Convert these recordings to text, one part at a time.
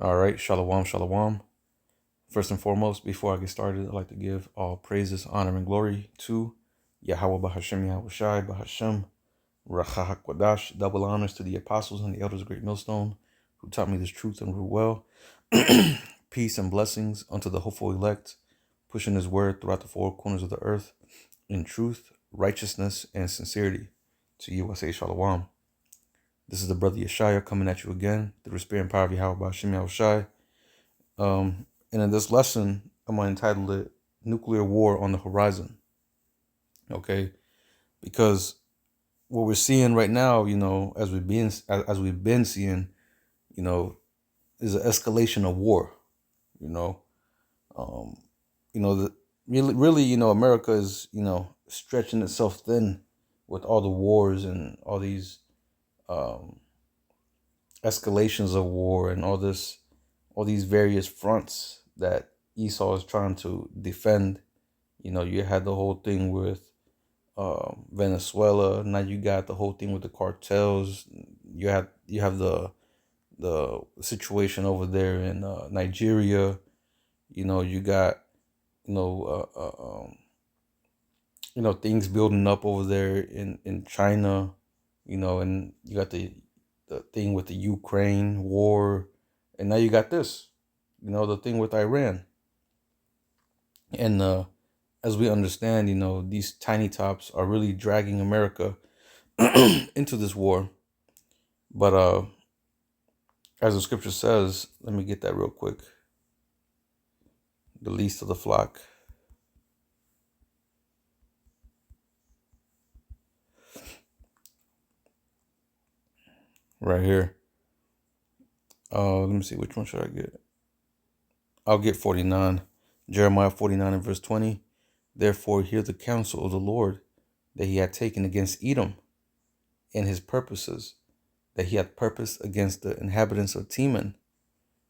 All right, shalom, shalom. First and foremost, before I get started, I'd like to give all praises, honor, and glory to Yahweh Bahashem Yahweh Shai Bahashem Rachah HaKodash. Double honors to the apostles and the elders of Great Millstone who taught me this truth and rule well. Peace and blessings unto the hopeful elect, pushing his word throughout the four corners of the earth in truth, righteousness, and sincerity. To you I say shalom. This is the brother Yeshaya coming at you again through the spirit and power of Yahweh Bahashem Yahweh Shai. And in this lesson, I'm going to entitle it Nuclear War on the Horizon. Okay? Because what we're seeing right now, as we've been seeing, is an escalation of war. You know, um, really, America is, stretching itself thin with all the wars and all these um, escalations of war and all these various fronts that Esau is trying to defend. You had the whole thing with Venezuela. Now you got the whole thing with the cartels. You have the situation over there in Nigeria. You got you know uh, uh, um, things building up over there in China. And you got the thing with the Ukraine war, and now you got this. The thing with Iran. And as we understand, these tiny tops are really dragging America into this war. But as the scripture says, let me get that real quick. The least of the flock. Right here. Let me see, which one should I get? I'll get 49. Jeremiah 49 and verse 20. Therefore hear the counsel of the Lord that he had taken against Edom, and his purposes that he had purposed against the inhabitants of Teman.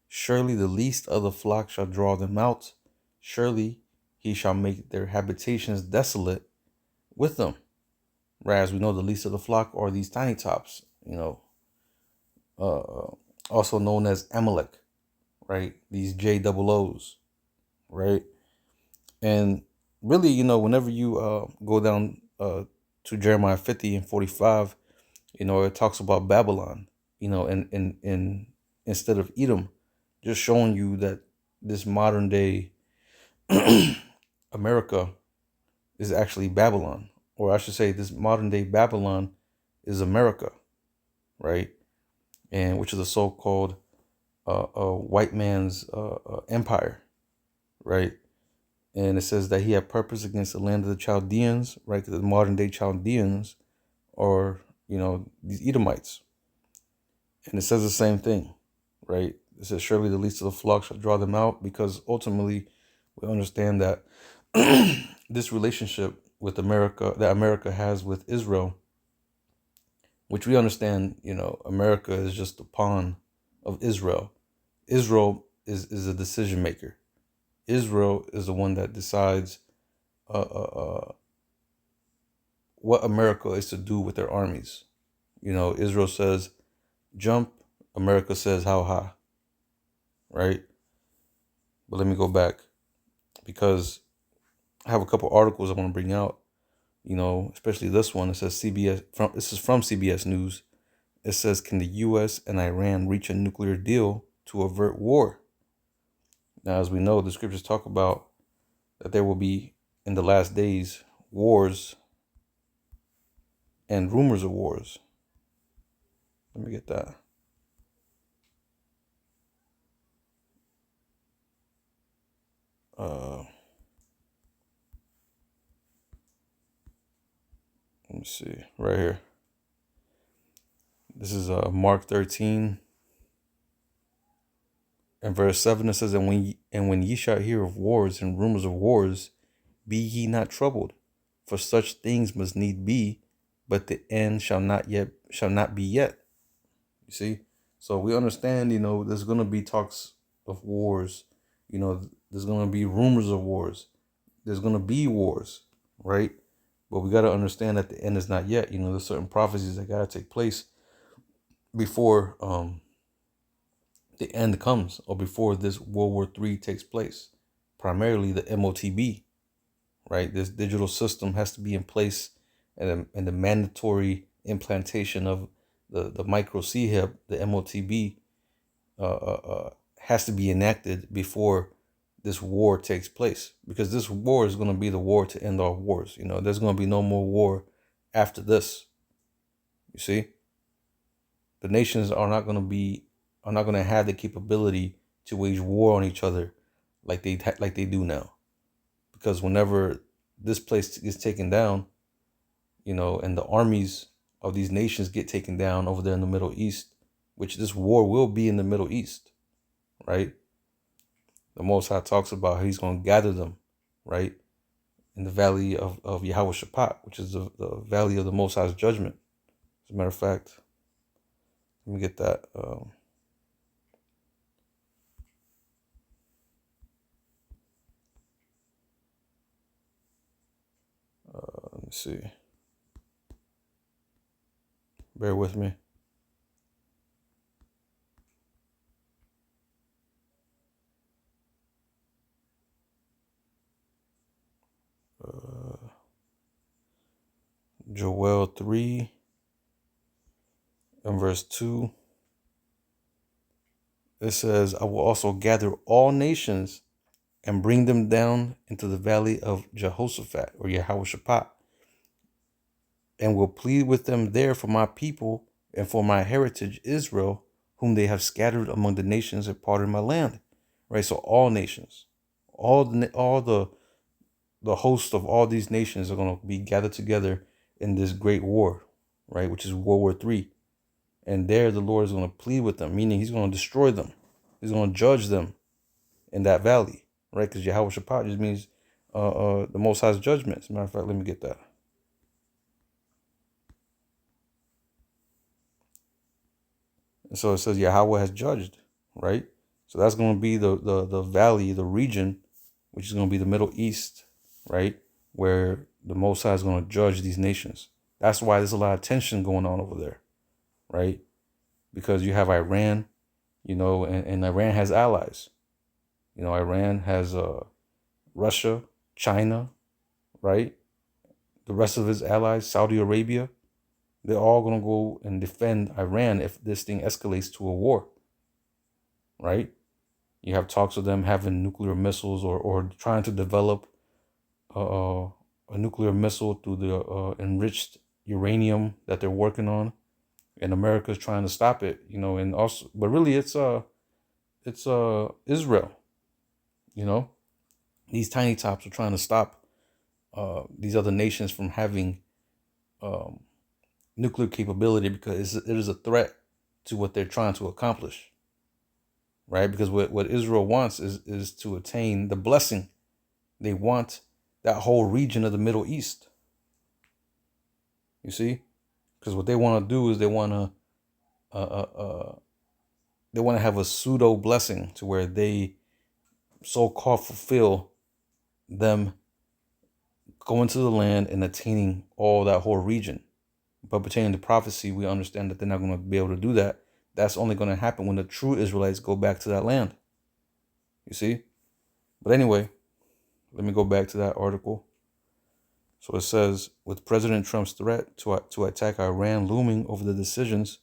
Surely the least of the flock shall draw them out. Surely he shall make their habitations desolate with them. Whereas we know the least of the flock are these tiny tops, also known as Amalek, right? These JOOs, right? And really, whenever you go down to Jeremiah 50 and 45, it talks about Babylon, and instead of Edom, just showing you that this modern day America is actually Babylon, or I should say, this modern day Babylon is America, right? And which is a so-called white man's empire, right? And it says that he had purpose against the land of the Chaldeans, right? The modern day Chaldeans are, these Edomites. And it says the same thing, right? It says, surely the least of the flock shall draw them out, because ultimately we understand that this relationship with America, that America has with Israel, which we understand, America is just a pawn of Israel. Israel is a decision maker. Israel is the one that decides what America is to do with their armies. Israel says jump, America says how high, right? But let me go back, because I have a couple articles I want to bring out. Especially this one. It says this is from CBS News. It says, can the U.S. and Iran reach a nuclear deal to avert war? Now, as we know, the scriptures talk about that there will be, in the last days, wars and rumors of wars. Let me get that. Let me see. Right here. This is Mark 13 and verse 7. It says, and when ye shall hear of wars and rumors of wars, be ye not troubled, for such things must need be, but the end shall not be yet. You see? So we understand, there's gonna be talks of wars, there's gonna be rumors of wars, there's gonna be wars, right? But we gotta understand that the end is not yet. There's certain prophecies that gotta take place before the end comes, or before this World War III takes place. Primarily the MOTB, right? This digital system has to be in place, and the mandatory implantation of the micro CHIP, the MOTB, has to be enacted before this war takes place, because this war is going to be the war to end all wars. There's going to be no more war after this. You see, the nations are not going to have the capability to wage war on each other like they do now, because whenever this place gets taken down, and the armies of these nations get taken down over there in the Middle East, which this war will be in the Middle East, right? The Most High talks about how he's going to gather them, right, in the valley of Yahweh Shaphat, which is the valley of the Most High's judgment. As a matter of fact, let me get that. Let me see. Bear with me. Joel 3 and verse 2. It says, I will also gather all nations and bring them down into the valley of Jehoshaphat, or Yahweh Shaphat, and will plead with them there for my people and for my heritage Israel, whom they have scattered among the nations and parted my land. Right? So all nations, all the host of all these nations are going to be gathered together in this great war, right? Which is World War III. And there the Lord is going to plead with them, meaning he's going to destroy them. He's going to judge them in that valley, right? Because Yahweh Shaphat just means the Most High's judgment. As a matter of fact, let me get that. And so it says Yahweh has judged, right? So that's going to be the valley, the region, which is going to be the Middle East, right? Where the Most High is going to judge these nations. That's why there's a lot of tension going on over there, right? Because you have Iran, and Iran has allies. Iran has Russia, China, right? The rest of his allies, Saudi Arabia, they're all going to go and defend Iran if this thing escalates to a war, right? You have talks of them having nuclear missiles, or trying to develop a nuclear missile through the enriched uranium that they're working on, and America's trying to stop it. And also, but really, it's Israel. These tiny tops are trying to stop these other nations from having nuclear capability, because it is a threat to what they're trying to accomplish, right? Because what Israel wants is to attain the blessing. They want that whole region of the Middle East. You see, because what they want to do is they want to have a pseudo blessing, to where they so-called fulfill them going to the land and attaining all that whole region. But pertaining to prophecy, we understand that they're not going to be able to do that. That's only going to happen when the true Israelites go back to that land. You see? But anyway, let me go back to that article. So it says, with President Trump's threat to attack Iran looming over the decisions,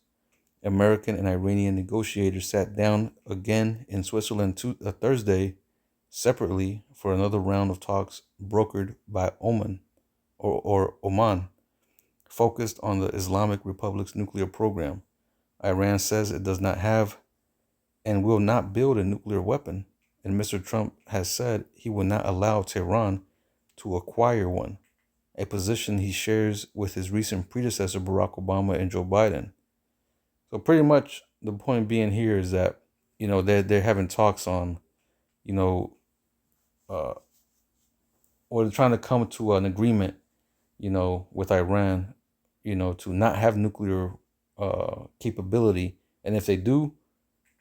American and Iranian negotiators sat down again in Switzerland Thursday separately for another round of talks brokered by Oman, focused on the Islamic Republic's nuclear program. Iran says it does not have and will not build a nuclear weapon, and Mr. Trump has said he will not allow Tehran to acquire one, a position he shares with his recent predecessor Barack Obama and Joe Biden. So pretty much the point being here is that, they're having talks on, or they're trying to come to an agreement, with Iran, to not have nuclear capability. And if they do,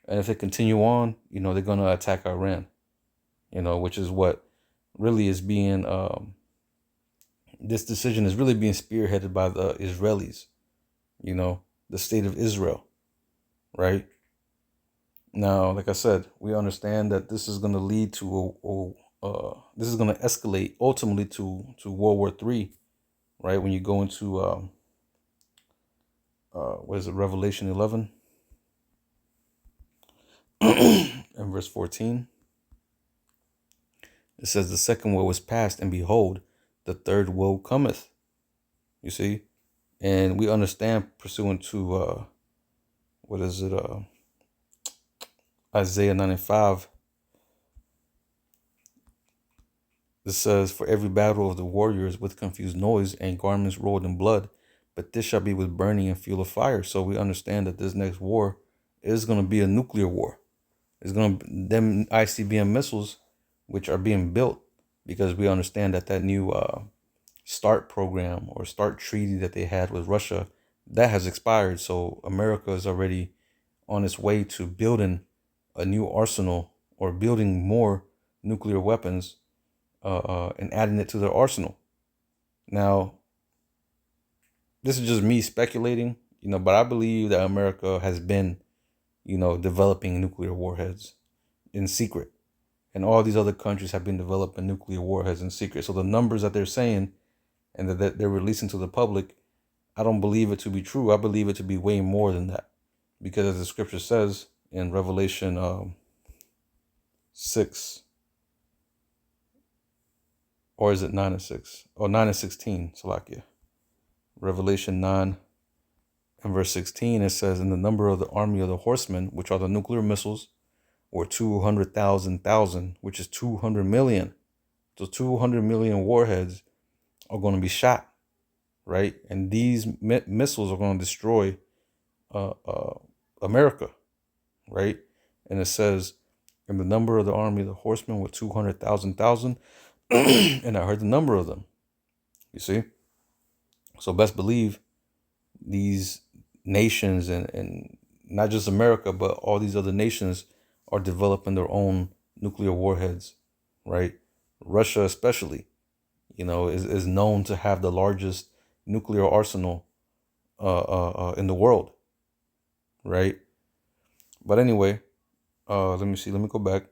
and if they continue on, they're going to attack Iran, which is what really is being, this decision is really being spearheaded by the Israelis, the state of Israel, right? Now, like I said, we understand that this is going to lead to this is going to escalate ultimately to World War III, right? When you go into what is it, Revelation 11 and verse 14, it says, "The second woe is past, and behold, the third woe cometh." You see, and we understand pursuant to what is it, Isaiah 95. It says, "For every battle of the warriors with confused noise and garments rolled in blood, but this shall be with burning and fuel of fire." So we understand that this next war is going to be a nuclear war. It's going to them ICBM missiles, which are being built, because we understand that that new START program or START treaty that they had with Russia, that has expired. So America is already on its way to building a new arsenal or building more nuclear weapons and adding it to their arsenal. Now, this is just me speculating, but I believe that America has been, developing nuclear warheads in secret. And all these other countries have been developing nuclear warheads in secret. So the numbers that they're saying and that they're releasing to the public, I don't believe it to be true. I believe it to be way more than that. Because as the scripture says in Revelation 6, or is it 9 and 6? Oh, 9 and 16, Salakia. Revelation 9 and verse 16, it says, "In the number of the army of the horsemen, which are the nuclear missiles, were 200,000, which is 200 million. So 200 million warheads are going to be shot, right? And these missiles are going to destroy America, right? And it says, "In the number of the army of the horsemen were 200,000, and I heard the number of them." You see? So best believe these nations and not just America, but all these other nations are developing their own nuclear warheads, right? Russia especially, is known to have the largest nuclear arsenal in the world, right? But anyway, let me see. Let me go back.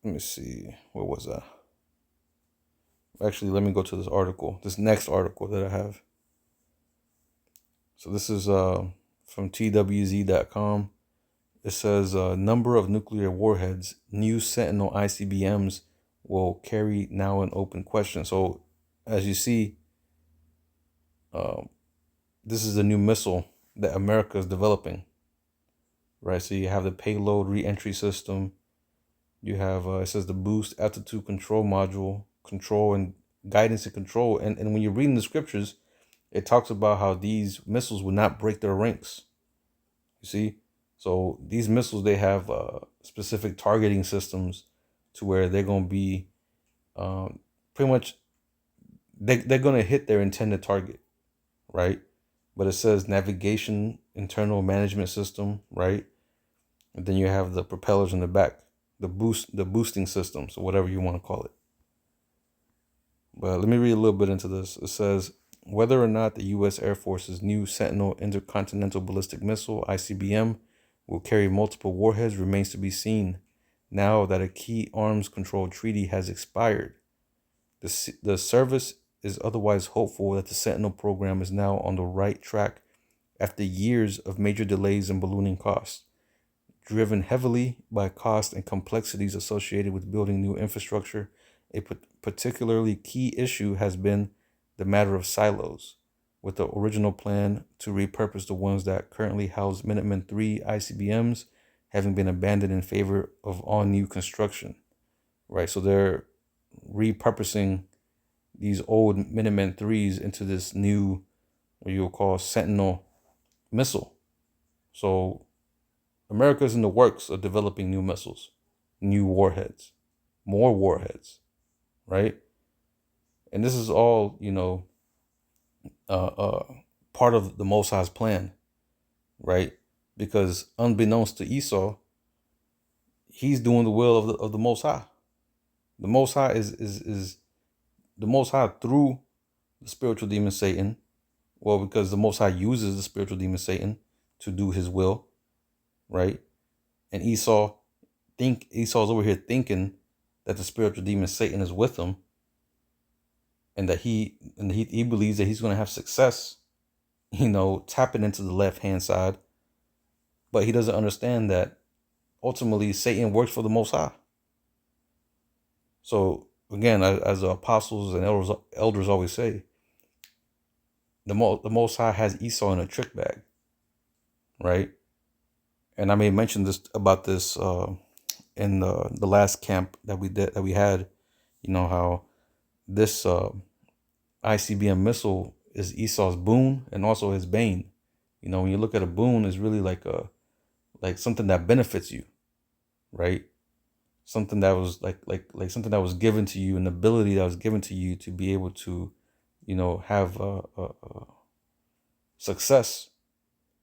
Let me see. Where was I? Actually, let me go to this article, this next article that I have. So this is from TWZ.com. It says, "Number of nuclear warheads, new Sentinel ICBMs will carry now an open question." So as you see, this is a new missile that America is developing, right? So you have the payload reentry system. You have, it says, the boost altitude control module, control and guidance and control. And when you're reading the scriptures, it talks about how these missiles will not break their ranks. You see? So these missiles, they have specific targeting systems to where they're going to be pretty much, they're going to hit their intended target, right? But it says navigation, internal management system, right? And then you have the propellers in the back, the boosting system, so whatever you want to call it. But let me read a little bit into this. It says, "Whether or not the U.S. Air Force's new Sentinel Intercontinental Ballistic Missile, ICBM, will carry multiple warheads remains to be seen now that a key arms control treaty has expired. The service is otherwise hopeful that the Sentinel program is now on the right track after years of major delays and ballooning costs. Driven heavily by cost and complexities associated with building new infrastructure, a particularly key issue has been the matter of silos, with the original plan to repurpose the ones that currently house Minuteman III ICBMs having been abandoned in favor of all new construction." Right, so they're repurposing these old Minuteman IIIs into this new, what you'll call, Sentinel missile. So America's in the works of developing new missiles, new warheads, more warheads, right? And this is all, part of the Most High's plan, right? Because unbeknownst to Esau, he's doing the will of the Most High. The Most High is the Most High through the spiritual demon Satan. Well, because the Most High uses the spiritual demon Satan to do his will, right? And Esau's over here thinking that the spiritual demon Satan is with him, and that he believes that he's going to have success, tapping into the left hand side. But he doesn't understand that ultimately Satan works for the Most High. So again, as the apostles and elders always say, the Most High has Esau in a trick bag, right? And I may mention about this in the last camp that we had. How this ICBM missile is Esau's boon and also his bane. When you look at a boon, it's really like something that benefits you, right? Something that was like something that was given to you, an ability that was given to you to be able to, have success.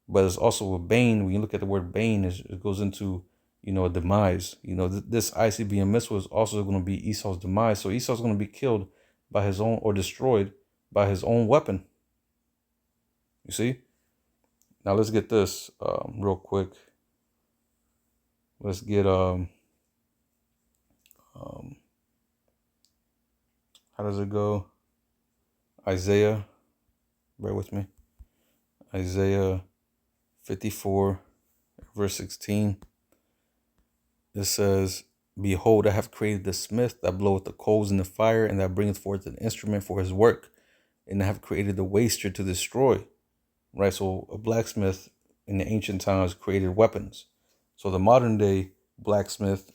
But it's also a bane. When you look at the word bane, it goes into, a demise. This ICBM missile is also going to be Esau's demise. So Esau's going to be killed by his own, or destroyed by his own weapon. You see? Now let's get this real quick. Let's get how does it go? Isaiah, bear with me. Isaiah 54, verse 16. It says, "Behold, I have created the smith that bloweth the coals in the fire, and that bringeth forth an instrument for his work. And I have created the waster to destroy." Right? So a blacksmith in the ancient times created weapons. So the modern day blacksmith,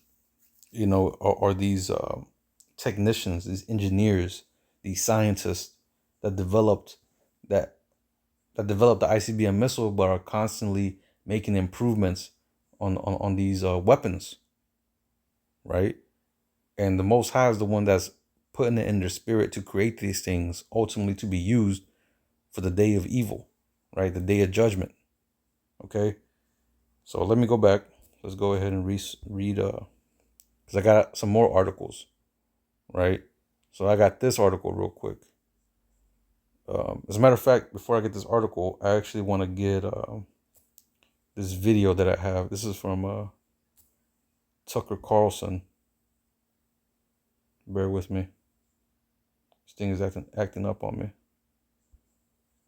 are these technicians, these engineers, these scientists that developed the ICBM missile, but are constantly making improvements on these weapons, right? And the Most High is the one that's putting it in their spirit to create these things, ultimately to be used for the day of evil, right? The day of judgment. Okay, so let me go back. Let's go ahead and read because I got some more articles, right? So I got this article real quick. As a matter of fact, before I get this article, I actually want to get this video that I have. This is from Tucker Carlson. Bear with me. This thing is acting up on me.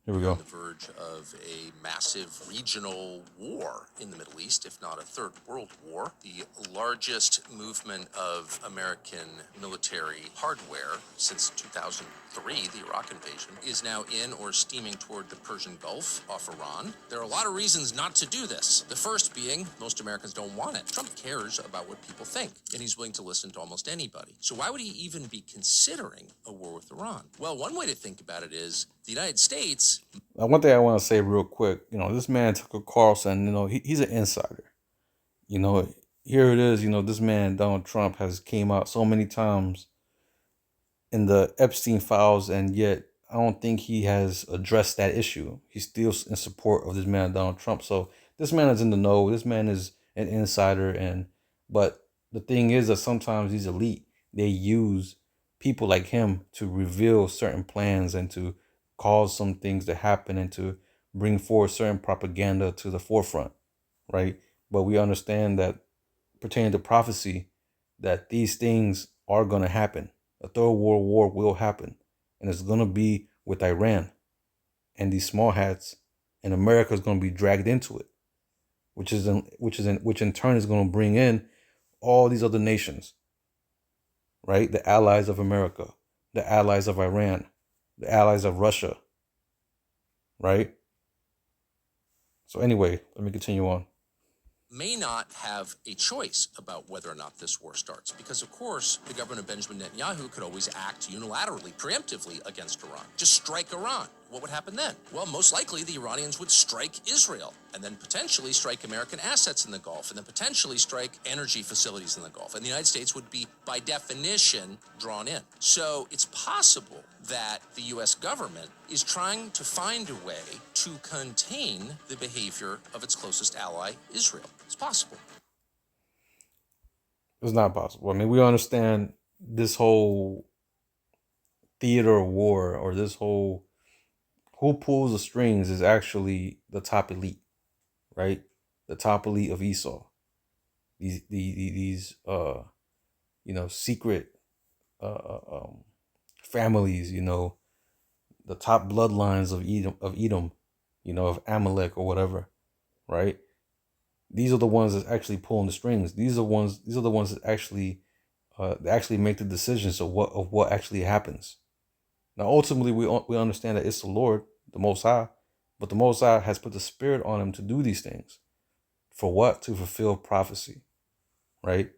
Here we go. On the verge of a massive regional war in the Middle East, if not a third world war. The largest movement of American military hardware since 2003, the Iraq invasion, is now in or steaming toward the Persian Gulf off Iran. There are a lot of reasons not to do this. The first being, most Americans don't want it. Trump cares about what people think, and he's willing to listen to almost anybody. So why would he even be considering a war with Iran? Well, one way to think about it is the United States. One thing I want to say real quick, this man Tucker Carlson, he's an insider. Here it is, this man Donald Trump has came out so many times in the Epstein files, and yet I don't think he has addressed that issue. He's still in support of this man Donald Trump. So this man is in the know. This man is an insider, but the thing is that sometimes these elite, they use people like him to reveal certain plans and to cause some things to happen and to bring forward certain propaganda to the forefront, right? But we understand that pertaining to prophecy, that these things are going to happen. A third world war will happen, and it's going to be with Iran and these small hats, and America is going to be dragged into it, which in turn is going to bring in all these other nations, right? The allies of America, the allies of Iran, the allies of Russia, right? So anyway, let me continue on. May not have a choice about whether or not this war starts, because of course the government of Benjamin Netanyahu could always act unilaterally, preemptively against Iran. Just strike Iran. What would happen then? Well, most likely the Iranians would strike Israel, and then potentially strike American assets in the Gulf, and then potentially strike energy facilities in the Gulf. And the United States would be, by definition, drawn in. So it's possible that the U.S. government is trying to find a way to contain the behavior of its closest ally, Israel. It's possible. It's not possible. I mean, we understand this whole theater of war, or this whole who pulls the strings is actually the top elite, right? The top elite of Esau. these secret families, the top bloodlines of Edom, of Amalek or whatever, right? These are the ones that actually pulling the strings. These are the ones that actually make the decisions of what actually happens. Now, ultimately, we understand that it's the Lord, the Most High, but the Most High has put the Spirit on him to do these things. For what? To fulfill prophecy, right?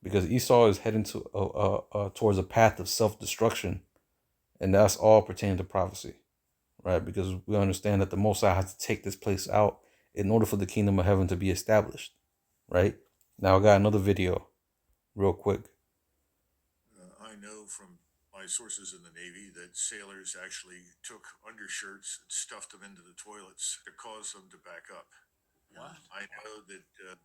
Because Esau is heading towards a path of self-destruction, and that's all pertaining to prophecy, right? Because we understand that the Most High has to take this place out in order for the kingdom of heaven to be established, right? Now I got another video, real quick. I know from my sources in the Navy that sailors actually took undershirts and stuffed them into the toilets to cause them to back up. What? I know that the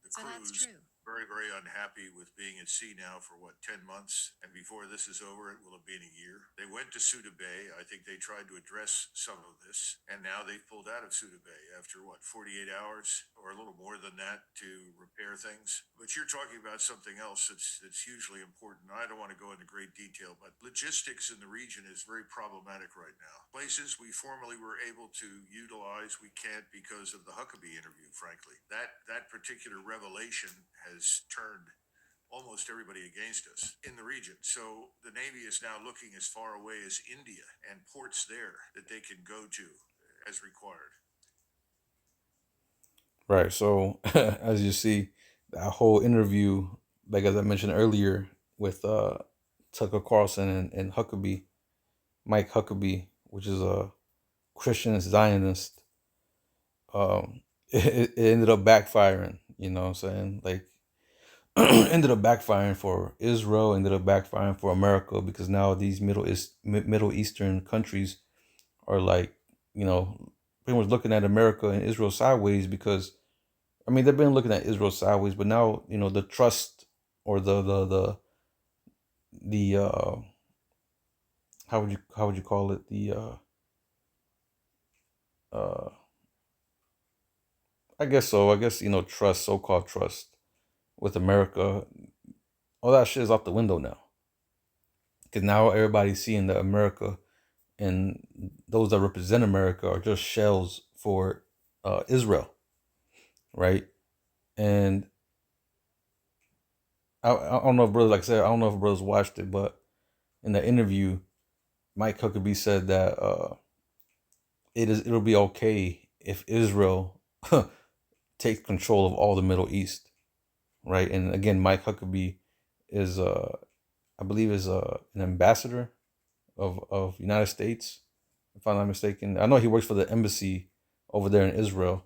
So that's crews true. very, very unhappy with being at sea now for 10 months. And before this is over, it will have been a year. They went to Suda Bay. I think they tried to address some of this. And now they've pulled out of Suda Bay after 48 hours or a little more than that to repair things. But you're talking about something else that's hugely important. I don't want to go into great detail, but logistics in the region is very problematic right now. Places we formerly were able to utilize, we can't because of the Huckabee interview, frankly. That particular revelation has turned almost everybody against us in the region. So the Navy is now looking as far away as India and ports there that they can go to as required. Right. So as you see, that whole interview, like as I mentioned earlier, with Tucker Carlson and Huckabee, Mike Huckabee, which is a Christian Zionist, it ended up backfiring. You know what I'm saying? Like, ended up backfiring for Israel, ended up backfiring for America, because now these Middle Eastern countries are like, pretty much looking at America and Israel sideways, because I mean, they've been looking at Israel sideways, but now, the trust, or the how would you call it, the uh I guess so. I guess, trust, so-called trust with America, all that shit is out the window now. Because now everybody's seeing that America and those that represent America are just shells for Israel, right? And I don't know if brothers, like I said, I don't know if brothers watched it, but in the interview, Mike Huckabee said that it'll be okay if Israel takes control of all the Middle East, right? And again, Mike Huckabee is I believe is an ambassador of United States, if I'm not mistaken. I know he works for the embassy over there in Israel,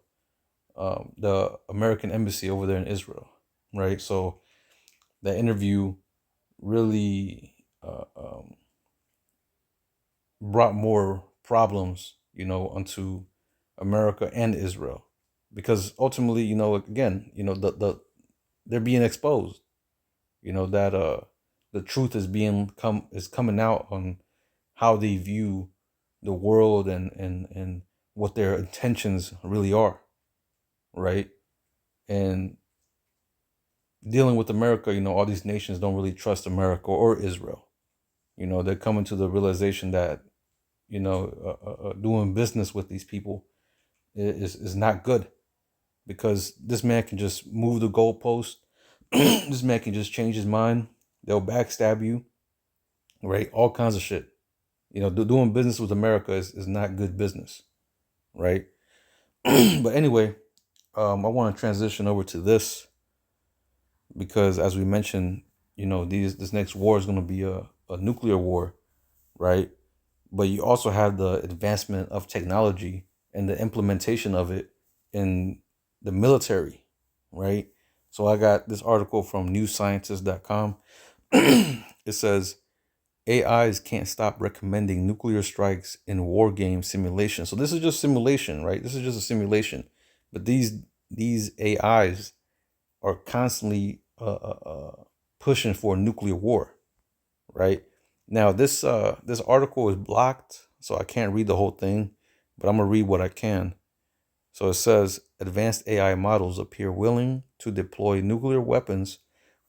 the American embassy over there in Israel, right? So that interview really brought more problems, onto America and Israel, because ultimately, again, they're being exposed, that the truth is coming out on how they view the world, and what their intentions really are, right? And dealing with America, all these nations don't really trust America or Israel. They're coming to the realization that, doing business with these people is not good, because this man can just move the goalpost. This man can just change his mind. They'll backstab you, right? All kinds of shit. Doing business with America is not good business, right? But anyway, I want to transition over to this, because as we mentioned, this next war is going to be a nuclear war, right? But you also have the advancement of technology and the implementation of it in the military, right? So I got this article from newscientist.com. It says AIs can't stop recommending nuclear strikes in war game simulation. So this is just simulation, right? This is just a simulation. But these AIs are constantly pushing for a nuclear war, right? Now this article is blocked, so I can't read the whole thing, but I'm gonna read what I can. So it says advanced AI models appear willing to deploy nuclear weapons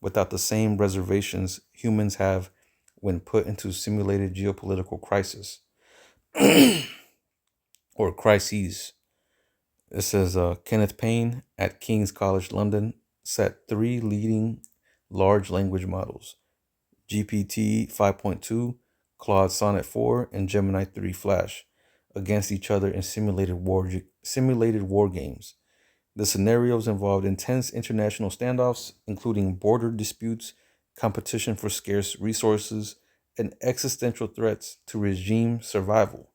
without the same reservations humans have when put into simulated geopolitical crisis or crises. It says Kenneth Payne at King's College London set 3 leading large language models, GPT 5.2, Claude Sonnet 4, and Gemini 3 Flash, against each other in simulated war games. The scenarios involved intense international standoffs, including border disputes, competition for scarce resources, and existential threats to regime survival.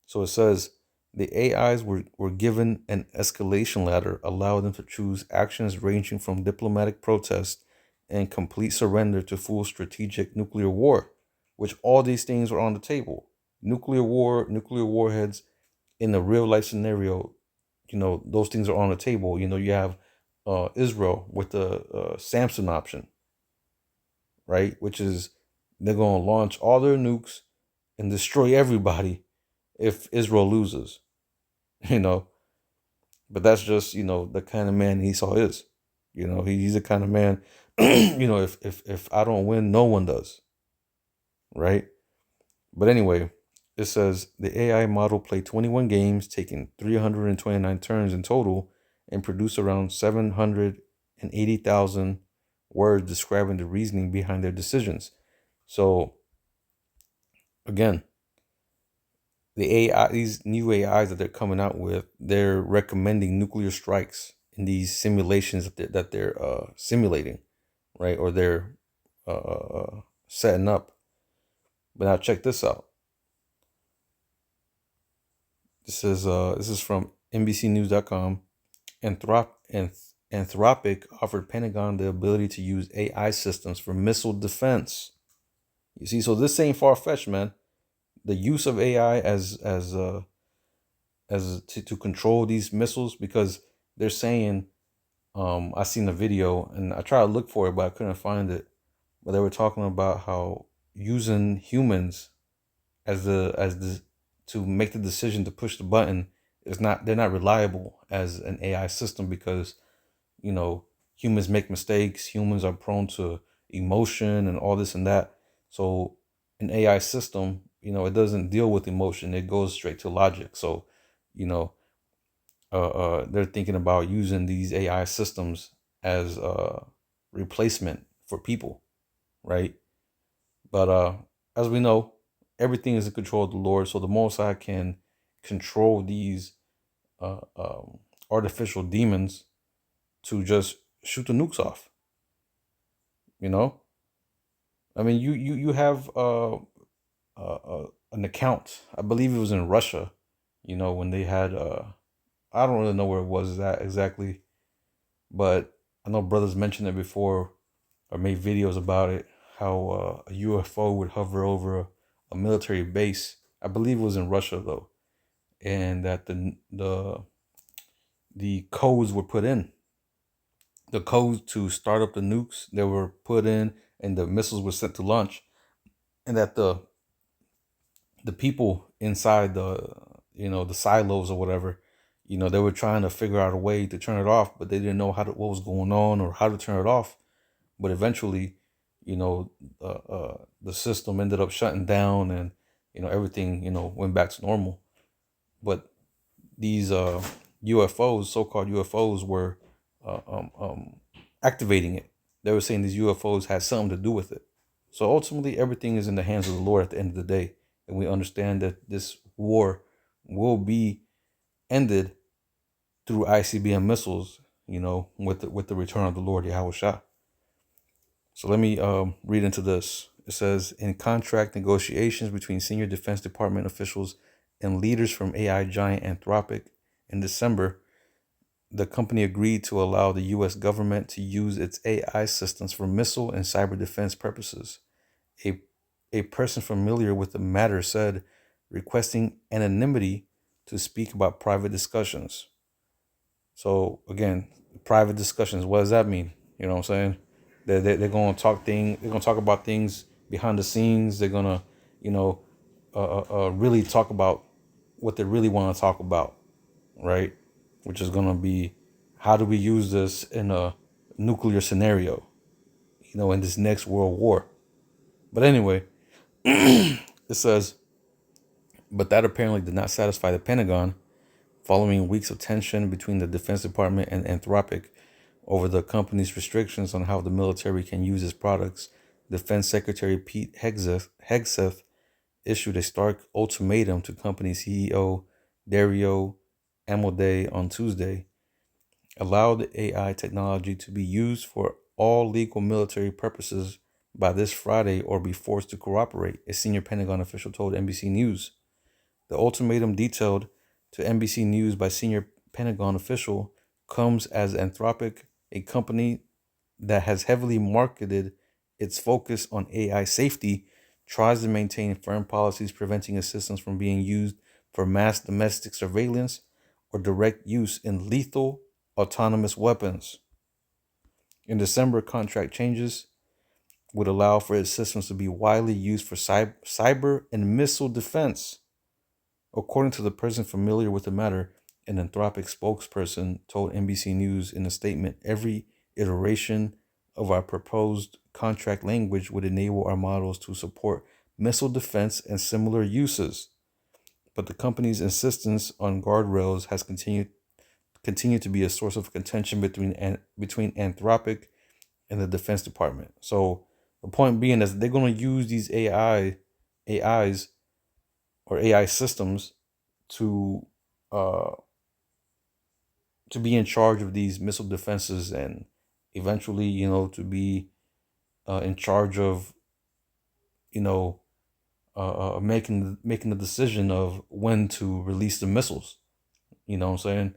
So it says the AIs were given an escalation ladder, allowing them to choose actions ranging from diplomatic protest and complete surrender to full strategic nuclear war, which all these things are on the table. Nuclear war, nuclear warheads in a real life scenario, those things are on the table. You have Israel with the Samson option, right? Which is they're going to launch all their nukes and destroy everybody if Israel loses, you know. But that's just, the kind of man Esau is. He's the kind of man, if I don't win, no one does, right? But anyway, it says the AI model played 21 games, taking 329 turns in total, and produced around 780,000 words describing the reasoning behind their decisions. So, again, the AI, these new AIs that they're coming out with, they're recommending nuclear strikes in these simulations that they're simulating, right? Or they're setting up. But now check this out. This is from NBCNews.com. Anthropic offered Pentagon the ability to use AI systems for missile defense. You see, so this ain't far fetched, man. The use of AI to control these missiles, because they're saying, I seen a video and I tried to look for it, but I couldn't find it. But they were talking about how using humans as the to make the decision to push the button they're not reliable as an AI system, because humans make mistakes, humans are prone to emotion and all this and that. So an AI system, it doesn't deal with emotion, it goes straight to logic. So you know they're thinking about using these AI systems as a replacement for people, right? But as we know, everything is in control of the Lord. So the Most High can control these artificial demons to just shoot the nukes off. I mean, you have an account. I believe it was in Russia. When they had I don't really know where it was that exactly, but I know brothers mentioned it before or made videos about it. How a UFO would hover over a military base. I believe it was in Russia though, and that the codes were put in. The codes to start up the nukes, they were put in, and the missiles were sent to launch, and that the people inside the silos or whatever, they were trying to figure out a way to turn it off, but they didn't know what was going on or how to turn it off. But eventually, the system ended up shutting down, and everything went back to normal. But these UFOs, so-called UFOs, were activating it. They were saying these UFOs had something to do with it. So ultimately, everything is in the hands of the Lord at the end of the day, and we understand that this war will be ended through ICBM missiles. With the return of the Lord Yahweh Shah. So let me read into this. It says, in contract negotiations between senior Defense Department officials and leaders from AI giant Anthropic in December, the company agreed to allow the U.S. government to use its AI systems for missile and cyber defense purposes. A person familiar with the matter said, requesting anonymity to speak about private discussions. So again, private discussions, what does that mean? You know what I'm saying? They're going to they're going to talk about things behind the scenes. They're going to, really talk about what they really want to talk about. right? Which is going to be, how do we use this in a nuclear scenario, in this next world war? But anyway, it says, but that apparently did not satisfy the Pentagon. Following weeks of tension between the Defense Department and Anthropic over the company's restrictions on how the military can use its products, Defense Secretary Pete Hegseth issued a stark ultimatum to company CEO Dario Amodei on Tuesday. Allow the AI technology to be used for all legal military purposes by this Friday or be forced to cooperate, a senior Pentagon official told NBC News. The ultimatum, detailed to NBC News by senior Pentagon official, comes as Anthropic, a company that has heavily marketed its focus on AI safety, tries to maintain firm policies preventing its systems from being used for mass domestic surveillance or direct use in lethal autonomous weapons. In December, contract changes would allow for its systems to be widely used for cyber and missile defense. According to the person familiar with the matter, an Anthropic spokesperson told NBC News in a statement, every iteration of our proposed contract language would enable our models to support missile defense and similar uses. But the company's insistence on guardrails has continued to be a source of contention between Anthropic and the Defense Department. So the point being is they're going to use these AIs or AI systems to be in charge of these missile defenses, and eventually, to be in charge of, making the decision of when to release the missiles. You know what I'm saying?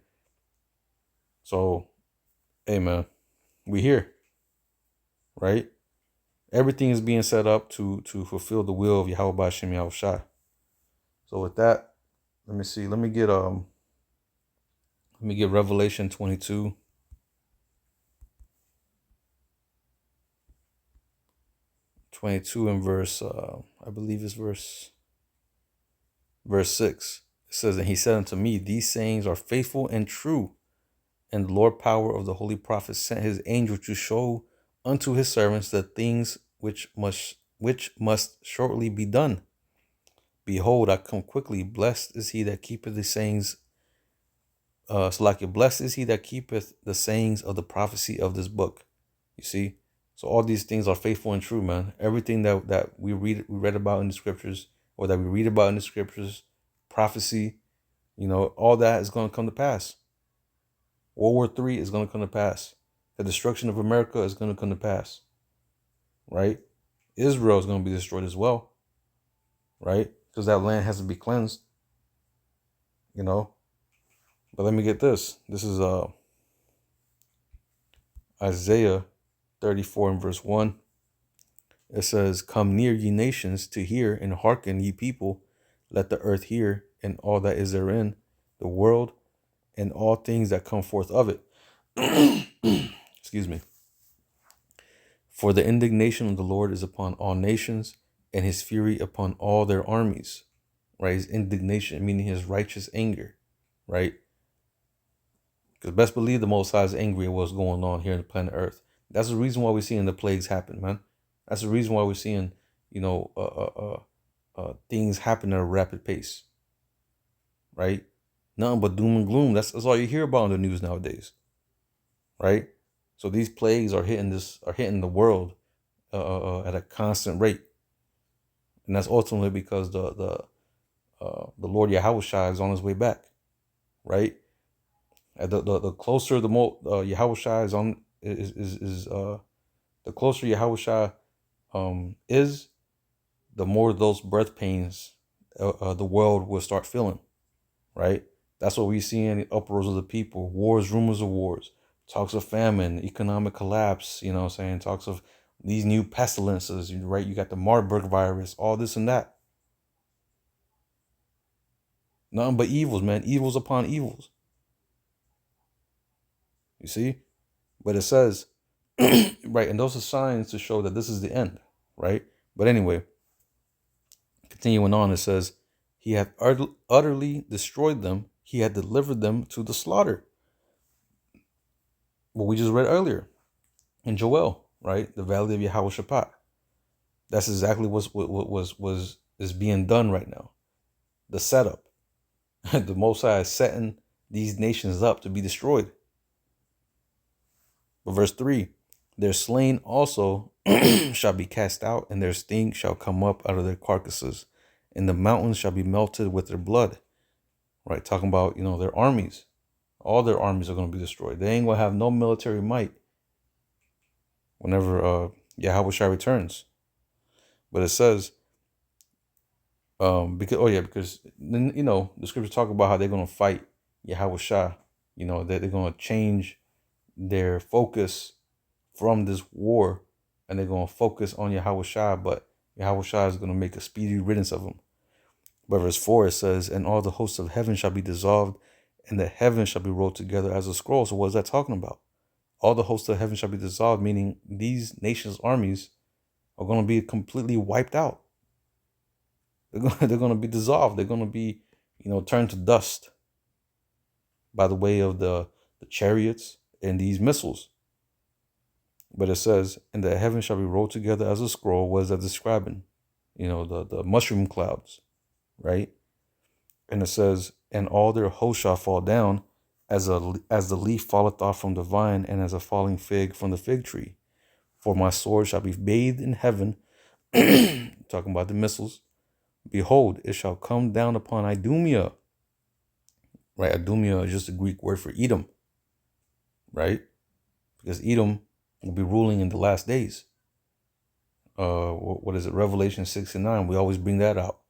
So, hey man, we here, right? Everything is being set up to fulfill the will of Yahweh Ba'ashem Yahushua. So with that, let me see. Let me get Revelation 22. 22 and verse, I believe it's verse 6. It says, and he said unto me, these sayings are faithful and true. And the Lord power of the holy prophets sent his angel to show unto his servants the things which must shortly be done. Behold, I come quickly. Blessed is he that keepeth the sayings. Blessed is he that keepeth the sayings of the prophecy of this book. You see? So all these things are faithful and true, man. Everything that we read about in the scriptures, or that we read about in the scriptures, prophecy, all that is going to come to pass. World War III is going to come to pass. The destruction of America is going to come to pass. Right? Israel is going to be destroyed as well. Right? Because that land has to be cleansed. But let me get this. This is Isaiah 34 and verse 1. It says, come near, ye nations, to hear, and hearken, ye people. Let the earth hear, and all that is therein, the world, and all things that come forth of it. Excuse me. For the indignation of the Lord is upon all nations, and his fury upon all their armies. Right? His indignation, meaning his righteous anger. Right? Because best believe the Most High is angry at what's going on here in the planet Earth. That's the reason why we're seeing the plagues happen, man. That's the reason why we're seeing, things happen at a rapid pace. Right? Nothing but doom and gloom. That's all you hear about in the news nowadays. Right? So these plagues are hitting the world at a constant rate, and that's ultimately because the Lord Yahushua is on his way back. Right? The closer the more Yahushua is on the closer Yahushua is, the more those birth pains the world will start feeling. Right? That's what we see in the uproars of the people, wars, rumors of wars, talks of famine, economic collapse, talks of these new pestilences, right? You got the Marburg virus, all this and that. Nothing but evils, man. Evils upon evils. You see? But it says, right, and those are signs to show that this is the end, right? But anyway, continuing on, it says, he hath utterly destroyed them. he had delivered them to the slaughter. What we just read earlier in Joel, right? The valley of Yehoshaphat. That's exactly what is being done right now. The setup. The Most High is setting these nations up to be destroyed. But verse 3, their slain also shall be cast out, and their stink shall come up out of their carcasses, and the mountains shall be melted with their blood. Right? Talking about, their armies. All their armies are going to be destroyed. They ain't going to have no military might whenever Yahweh returns. But it says, because then, the scriptures talk about how they're going to fight Yahweh Shai. They're going to change their focus from this war, and they're going to focus on Yahweh Shai, but Yahweh Shai is going to make a speedy riddance of them. But verse 4, it says, and all the hosts of heaven shall be dissolved, and the heavens shall be rolled together as a scroll. So what is that talking about? All the hosts of heaven shall be dissolved, meaning these nations' armies are going to be completely wiped out. They're going to be dissolved. They're going to be, turned to dust by the way of the chariots and these missiles. But it says, and the heavens shall be rolled together as a scroll. What is that describing? The mushroom clouds, right? And it says, and all their hosts shall fall down as the leaf falleth off from the vine, and as a falling fig from the fig tree. For my sword shall be bathed in heaven, talking about the missiles. Behold, it shall come down upon Idumea. Right, Idumea is just a Greek word for Edom. Right? Because Edom will be ruling in the last days. What is it? Revelation 6 and 9. We always bring that out.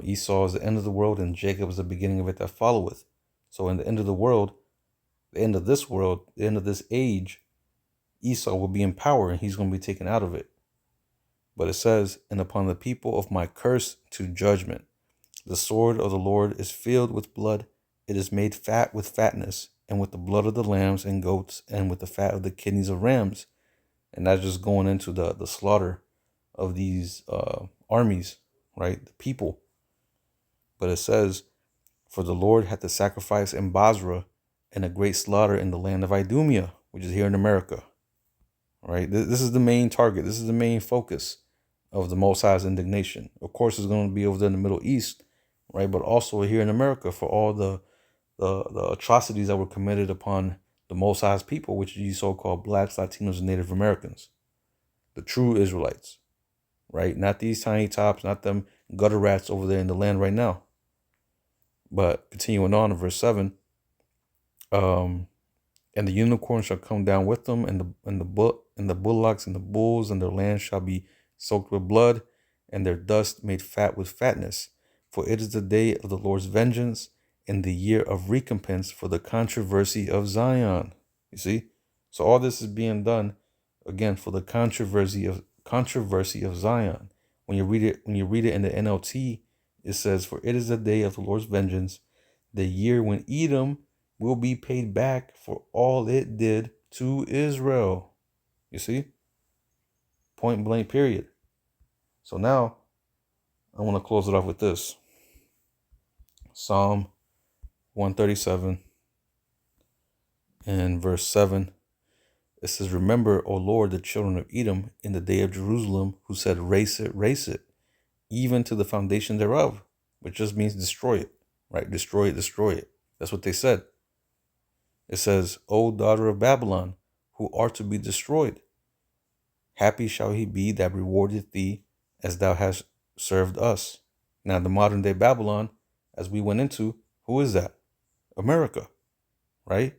Esau is the end of the world, and Jacob is the beginning of it that followeth. So in the end of the world, the end of this world, the end of this age, Esau will be in power, and he's going to be taken out of it. But it says, and upon the people of my curse to judgment. The sword of the Lord is filled with blood. It is made fat with fatness, and with the blood of the lambs and goats, and with the fat of the kidneys of rams. And that's just going into the slaughter of these armies, right? The people. But it says, for the Lord hath the sacrifice in Basra, and a great slaughter in the land of Idumea, which is here in America. Right? This is the main target. This is the main focus of the Most High's indignation. Of course, it's going to be over there in the Middle East, right? But also here in America for all the atrocities that were committed upon the Most High's people, which are these so-called blacks, Latinos, and Native Americans, the true Israelites, right? Not these tiny tops, not them gutter rats over there in the land right now. But continuing on in verse 7, and the unicorn shall come down with them, and the bullocks and the bulls, and their land shall be soaked with blood, and their dust made fat with fatness. For it is the day of the Lord's vengeance, and the year of recompense for the controversy of Zion. You see? So all this is being done, again, for the controversy of Zion. When you read it in the NLT, it says, for it is the day of the Lord's vengeance, the year when Edom will be paid back for all it did to Israel. You see? Point blank, period. So now, I want to close it off with this. Psalm 137 and verse 7. It says, remember, O Lord, the children of Edom in the day of Jerusalem, who said, race it, even to the foundation thereof, which just means destroy it, right? Destroy it. That's what they said. It says, O daughter of Babylon, who art to be destroyed, happy shall he be that rewardeth thee as thou hast served us. Now, the modern day Babylon, as we went into, who is that? America, right?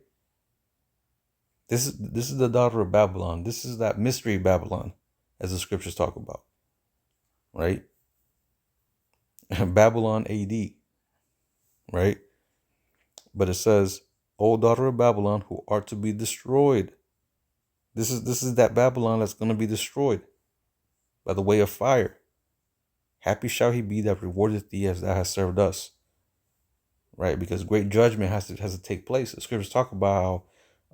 This is the daughter of Babylon. This is that mystery Babylon, as the scriptures talk about, right? Babylon AD, right? But it says, O daughter of Babylon, who art to be destroyed. This is that Babylon that's going to be destroyed by the way of fire. Happy shall he be that rewardeth thee as thou hast served us. Right? Because great judgment has to take place. The scriptures talk about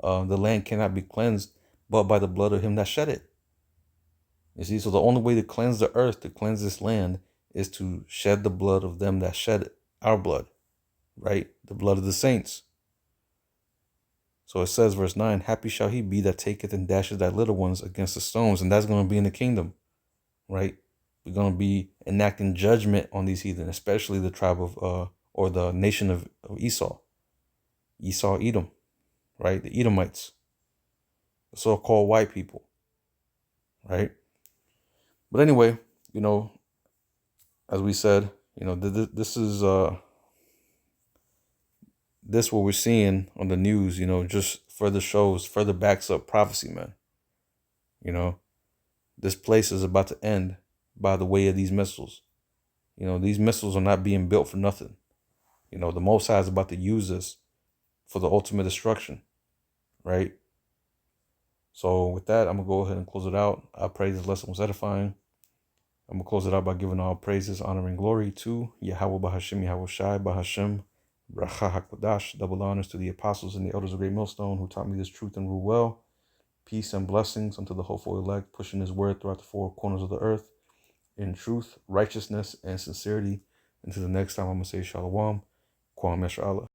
how the land cannot be cleansed but by the blood of him that shed it. You see, so the only way to cleanse the earth, to cleanse this land, is to shed the blood of them that shed it, our blood. right? The blood of the saints. So it says, verse 9, happy shall he be that taketh and dashes thy little ones against the stones. And that's going to be in the kingdom, right? We're going to be enacting judgment on these heathen, especially the tribe of, or the nation of Esau. Esau, Edom, right? The Edomites, the so-called white people, right? But anyway, you know, as we said, you know, this is this what we're seeing on the news, you know, just further shows, further backs up prophecy, man. You know, this place is about to end by the way of these missiles. You know, these missiles are not being built for nothing. You know, the Most High is about to use this for the ultimate destruction, right? So with that, I'm going to go ahead and close it out. I pray this lesson was edifying. I'm going to close it out by giving all praises, honor, and glory to Yahweh Bahashim, Yahweh Shai, Bahashim, Bracha HaKodash. Double honors to the apostles and the elders of Great Millstone who taught me this truth and rule well. Peace and blessings unto the hopeful elect, pushing his word throughout the four corners of the earth in truth, righteousness, and sincerity. Until the next time, I'm going to say Shalom. Kwam Yasha Allah.